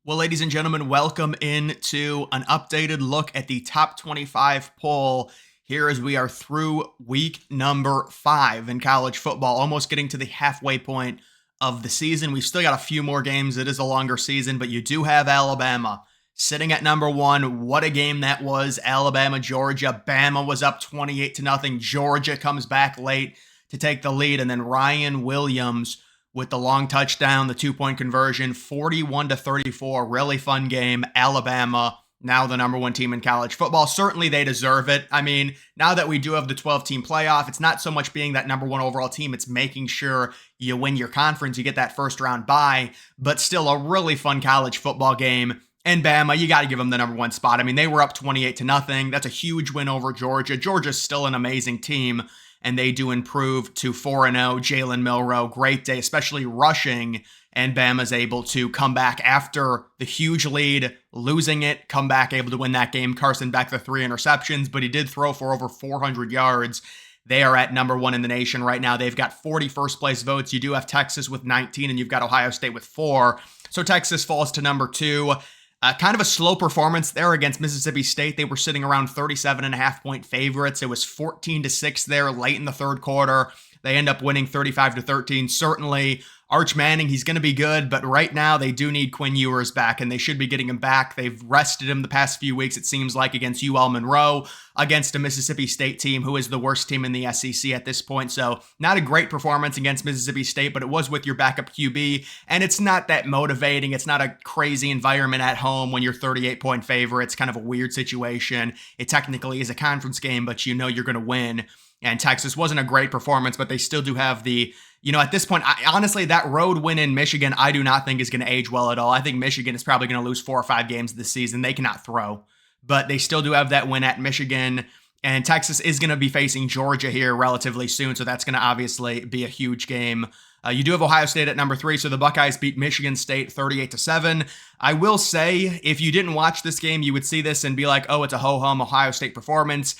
Well, ladies and gentlemen, welcome into an updated look at the top 25 poll here as we are through week number 5 in college football, almost getting to the halfway point of the season. We've still got a few more games. It is a longer season, but you do have Alabama sitting at number 1. What a game that was. Alabama, Georgia. Bama was up 28-0. Georgia comes back late to take the lead, and then Ryan Williams with the long touchdown, the 2-point conversion, 41-34, really fun game. Alabama, now the number 1 team in college football. Certainly they deserve it. I mean, now that we do have the 12-team playoff, it's not so much being that number 1 overall team, it's making sure you win your conference, you get that first round bye, but still a really fun college football game. And Bama, you got to give them the number 1 spot. I mean, they were up 28-0. That's a huge win over Georgia. Georgia's still an amazing team, and they do improve to 4-0. Jalen Milroe, great day, especially rushing, and Bama's able to come back after the huge lead, losing it, come back able to win that game. Carson Beck, the 3 interceptions, but he did throw for over 400 yards. They are at number 1 in the nation right now. They've got 40 first place votes. You do have Texas with 19, and you've got Ohio State with 4. So Texas falls to number 2. Kind of a slow performance there against Mississippi State. They were sitting around 37.5-point favorites. It was 14-6 there late in the third quarter. They end up winning 35-13. Certainly, Arch Manning, he's going to be good, but right now they do need Quinn Ewers back, and they should be getting him back. They've rested him the past few weeks, it seems like, against UL Monroe, against a Mississippi State team who is the worst team in the SEC at this point. So not a great performance against Mississippi State, but it was with your backup QB, and it's not that motivating. It's not a crazy environment at home when you're 38-point favorite. It's kind of a weird situation. It technically is a conference game, but you know you're going to win. And Texas wasn't a great performance, but they still do have the, at this point, honestly, that road win in Michigan, I do not think is going to age well at all. I think Michigan is probably going to lose 4 or 5 games this season. They cannot throw, but they still do have that win at Michigan. And Texas is going to be facing Georgia here relatively soon, so that's going to obviously be a huge game. You do have Ohio State at number 3, so the Buckeyes beat Michigan State 38-7. I will say, if you didn't watch this game, you would see this and be like, oh, it's a ho-hum Ohio State performance.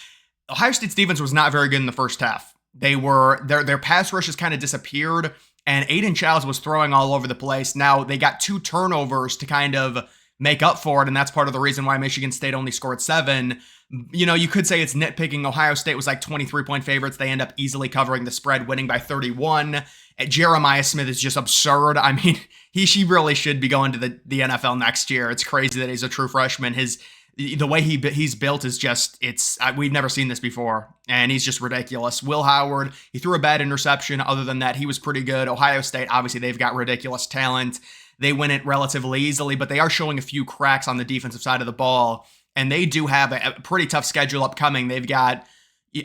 Ohio State's defense was not very good in the first half. Their pass rush has kind of disappeared, and Aiden Childs was throwing all over the place. Now, they got 2 turnovers to kind of make up for it, and that's part of the reason why Michigan State only scored 7. You could say it's nitpicking. Ohio State was like 23-point favorites. They end up easily covering the spread, winning by 31. Jeremiah Smith is just absurd. I mean, she really should be going to the NFL next year. It's crazy that he's a true freshman. The way he's built is just, we've never seen this before, and he's just ridiculous. Will Howard, he threw a bad interception. Other than that, he was pretty good. Ohio State, obviously, they've got ridiculous talent. They win it relatively easily, but they are showing a few cracks on the defensive side of the ball, and they do have a pretty tough schedule upcoming. They've got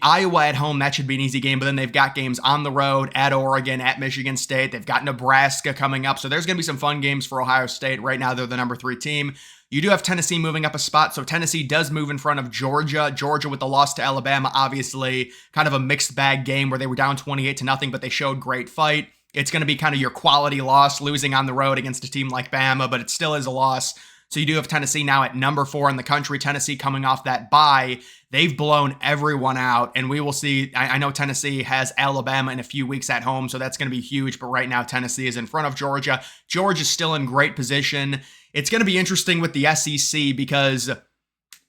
Iowa at home. That should be an easy game, but then they've got games on the road, at Oregon, at Michigan State. They've got Nebraska coming up, so there's going to be some fun games for Ohio State. Right now, they're the number 3 team. You do have Tennessee moving up a spot, so Tennessee does move in front of Georgia. Georgia with the loss to Alabama, obviously kind of a mixed bag game where they were down 28-0, but they showed great fight. It's going to be kind of your quality loss, losing on the road against a team like Bama, but it still is a loss. So you do have Tennessee now at number 4 in the country. Tennessee coming off that bye. They've blown everyone out, and we will see. I know Tennessee has Alabama in a few weeks at home, so that's going to be huge, but right now Tennessee is in front of Georgia. Georgia's still in great position. It's going to be interesting with the SEC because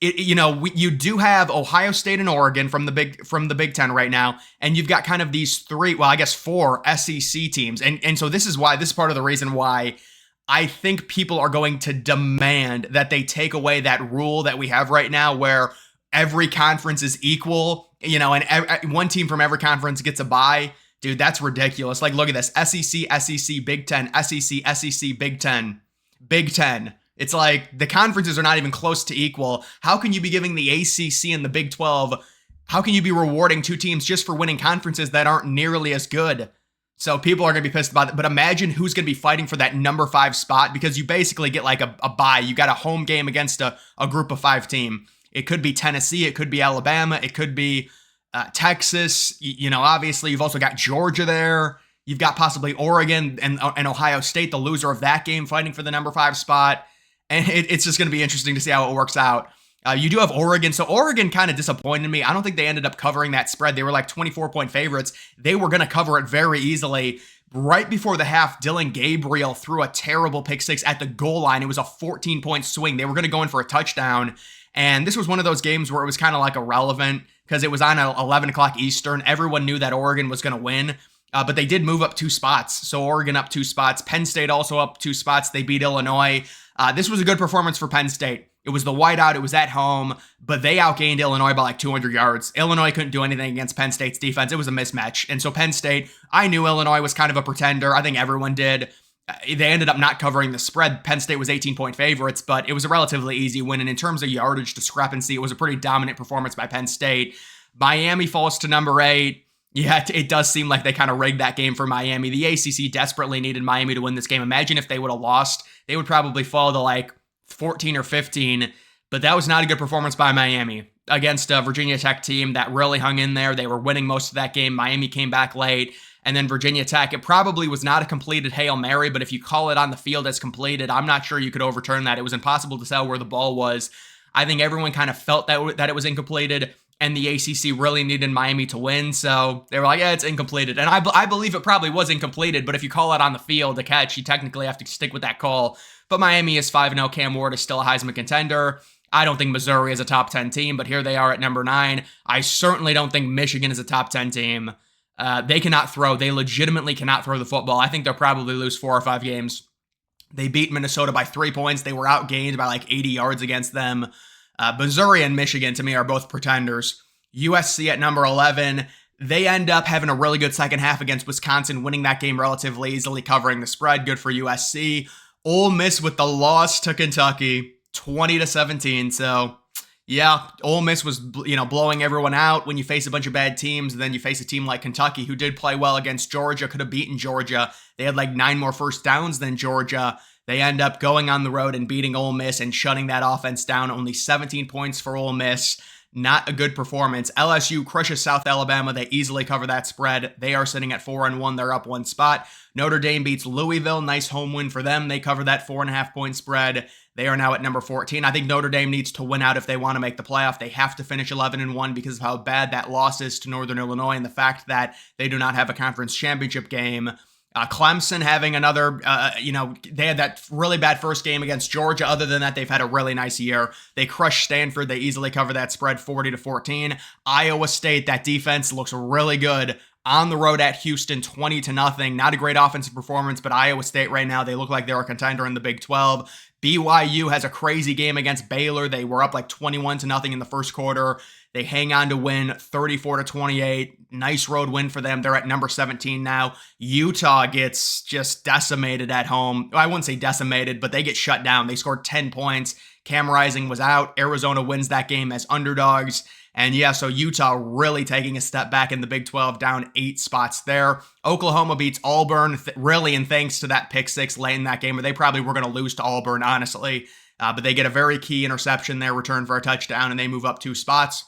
you do have Ohio State and Oregon from the Big Ten right now, and you've got kind of these 4 SEC teams, and so this is part of the reason why I think people are going to demand that they take away that rule that we have right now where every conference is equal, and one team from every conference gets a bye. Dude, that's ridiculous. Like, look at this. SEC, Big Ten, SEC, Big Ten, Big Ten. It's like the conferences are not even close to equal. How can you be giving the ACC and the Big 12, how can you be rewarding 2 teams just for winning conferences that aren't nearly as good? So people are going to be pissed about it, but imagine who's going to be fighting for that number 5 spot because you basically get like a bye. You got a home game against a group of 5 team. It could be Tennessee. It could be Alabama. It could be Texas. Obviously, you've also got Georgia there. You've got possibly Oregon and Ohio State, the loser of that game, fighting for the number 5 spot. And it's just going to be interesting to see how it works out. You do have Oregon. So Oregon kind of disappointed me. I don't think they ended up covering that spread. They were like 24-point favorites. They were going to cover it very easily. Right before the half, Dylan Gabriel threw a terrible pick six at the goal line. It was a 14-point swing. They were going to go in for a touchdown. And this was one of those games where it was kind of like irrelevant because it was on 11 o'clock Eastern. Everyone knew that Oregon was going to win. But they did move up 2 spots. So Oregon up 2 spots. Penn State also up 2 spots. They beat Illinois. This was a good performance for Penn State. It was the whiteout. It was at home, but they outgained Illinois by like 200 yards. Illinois couldn't do anything against Penn State's defense. It was a mismatch. And so Penn State, I knew Illinois was kind of a pretender. I think everyone did. They ended up not covering the spread. Penn State was 18-point favorites, but it was a relatively easy win. And in terms of yardage discrepancy, it was a pretty dominant performance by Penn State. Miami falls to number 8. Yeah, it does seem like they kind of rigged that game for Miami. The ACC desperately needed Miami to win this game. Imagine if they would have lost. They would probably fall to like 14 or 15, but that was not a good performance by Miami against a Virginia Tech team that really hung in there. They were winning most of that game. Miami came back late, and then Virginia Tech, it probably was not a completed Hail Mary, but if you call it on the field as completed, I'm not sure you could overturn that. It was impossible to tell where the ball was. I think everyone kind of felt that it was incompleted, and the ACC really needed Miami to win, so they were like, yeah, it's incompleted. And I believe it probably was incompleted, but if you call it on the field, a catch, you technically have to stick with that call. But Miami is 5-0. Cam Ward is still a Heisman contender. I don't think Missouri is a top 10 team, but here they are at number 9. I certainly don't think Michigan is a top 10 team. They cannot throw. They legitimately cannot throw the football. I think they'll probably lose 4 or 5 games. They beat Minnesota by 3 points. They were outgained by like 80 yards against them. Missouri and Michigan, to me, are both pretenders. USC at number 11. They end up having a really good second half against Wisconsin, winning that game relatively easily, covering the spread. Good for USC. Ole Miss with the loss to Kentucky, 20-17. So, yeah, Ole Miss was, blowing everyone out. When you face a bunch of bad teams, and then you face a team like Kentucky, who did play well against Georgia, could have beaten Georgia. They had like 9 more first downs than Georgia. They end up going on the road and beating Ole Miss and shutting that offense down. Only 17 points for Ole Miss. Not a good performance. LSU crushes South Alabama. They easily cover that spread. They are sitting at 4-1. They're up 1 spot. Notre Dame beats Louisville. Nice home win for them. They cover that 4.5-point spread. They are now at number 14. I think Notre Dame needs to win out if they want to make the playoff. They have to finish 11-1 because of how bad that loss is to Northern Illinois and the fact that they do not have a conference championship game. Clemson having another, they had that really bad first game against Georgia. Other than that, they've had a really nice year. They crushed Stanford. They easily cover that spread 40-14. Iowa State, that defense looks really good. On the road at Houston, 20-0. Not a great offensive performance, but Iowa State right now, they look like they're a contender in the Big 12. BYU has a crazy game against Baylor. They were up like 21-0 in the first quarter. They hang on to win 34-28. Nice road win for them. They're at number 17 now. Utah gets just decimated at home. I wouldn't say decimated, but they get shut down. They scored 10 points. Cam Rising was out. Arizona wins that game as underdogs. And yeah, so Utah really taking a step back in the Big 12, down 8 spots there. Oklahoma beats Auburn, really, and thanks to that pick 6 late in that game, where they probably were going to lose to Auburn, honestly. But they get a very key interception there, return for a touchdown, and they move up 2 spots.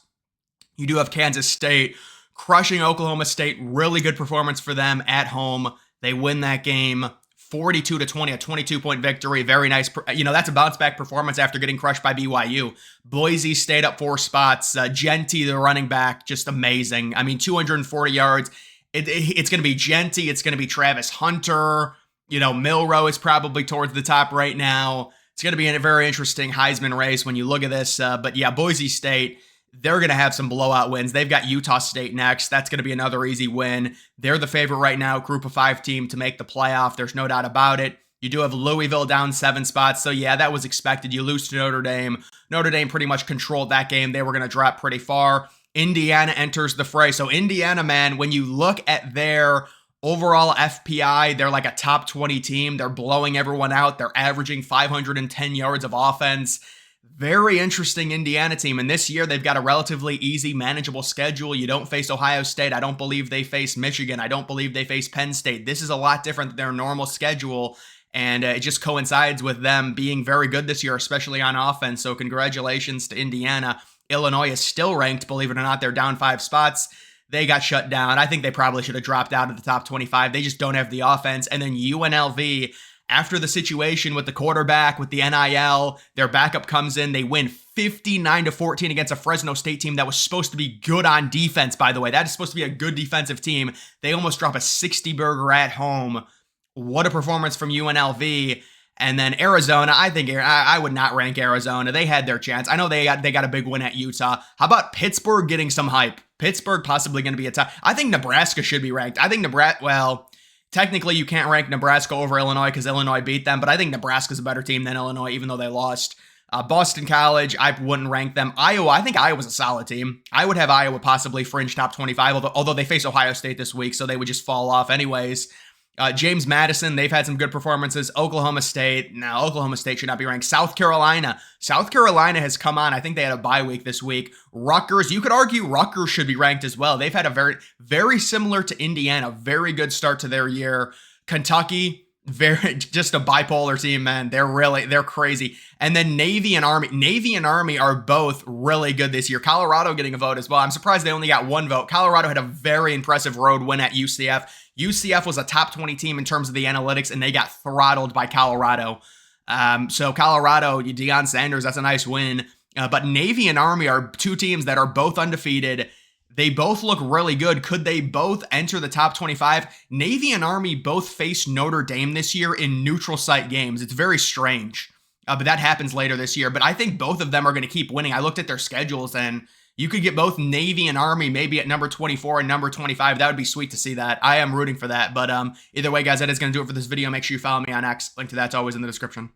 You do have Kansas State crushing Oklahoma State. Really good performance for them at home. They win that game 42-20, a 22-point victory. Very nice. That's a bounce-back performance after getting crushed by BYU. Boise stayed up 4 spots. Genty, the running back, just amazing. 240 yards. It's going to be Genty. It's going to be Travis Hunter. Milroe is probably towards the top right now. It's going to be a very interesting Heisman race when you look at this. But yeah, Boise State, they're going to have some blowout wins. They've got Utah State next. That's going to be another easy win. They're the favorite right now, group of 5 team to make the playoff. There's no doubt about it. You do have Louisville down 7 spots. So yeah, that was expected. You lose to Notre Dame. Notre Dame pretty much controlled that game. They were going to drop pretty far. Indiana enters the fray. So Indiana, man, when you look at their overall FPI, they're like a top 20 team. They're blowing everyone out. They're averaging 510 yards of offense. Very interesting Indiana team. And this year, they've got a relatively easy, manageable schedule. You don't face Ohio State. I don't believe they face Michigan. I don't believe they face Penn State. This is a lot different than their normal schedule. And it just coincides with them being very good this year, especially on offense. So congratulations to Indiana. Illinois is still ranked, believe it or not. They're down 5 spots. They got shut down. I think they probably should have dropped out of the top 25. They just don't have the offense. And then UNLV after the situation with the quarterback, with the NIL, their backup comes in, they win 59-14 against a Fresno State team that was supposed to be good on defense, by the way. That is supposed to be a good defensive team. They almost drop a 60-burger at home. What a performance from UNLV. And then Arizona, I would not rank Arizona. They had their chance. I know they got a big win at Utah. How about Pittsburgh getting some hype? Pittsburgh possibly going to be a top. I think Nebraska should be ranked. I think technically you can't rank Nebraska over Illinois because Illinois beat them, but I think Nebraska's a better team than Illinois, even though they lost. Boston College, I wouldn't rank them. Iowa, I think Iowa's a solid team. I would have Iowa possibly fringe top 25, although they face Ohio State this week, so they would just fall off anyways. James Madison, they've had some good performances. Oklahoma State should not be ranked. South Carolina has come on. I think they had a bye week this week. Rutgers, you could argue Rutgers should be ranked as well. They've had a very, very similar to Indiana, very good start to their year. Kentucky, just a bipolar team, man. They're crazy. And then Navy and Army are both really good this year. Colorado getting a vote as well. I'm surprised they only got one vote. Colorado had a very impressive road win at UCF. UCF was a top 20 team in terms of the analytics, and they got throttled by Colorado. So Colorado, Deion Sanders, that's a nice win. But Navy and Army are two teams that are both undefeated. They both look really good. Could they both enter the top 25? Navy and Army both face Notre Dame this year in neutral site games. It's very strange, but that happens later this year. But I think both of them are going to keep winning. I looked at their schedules, and you could get both Navy and Army maybe at number 24 and number 25. That would be sweet to see that. I am rooting for that. But either way, guys, that is going to do it for this video. Make sure you follow me on X. Link to that's always in the description.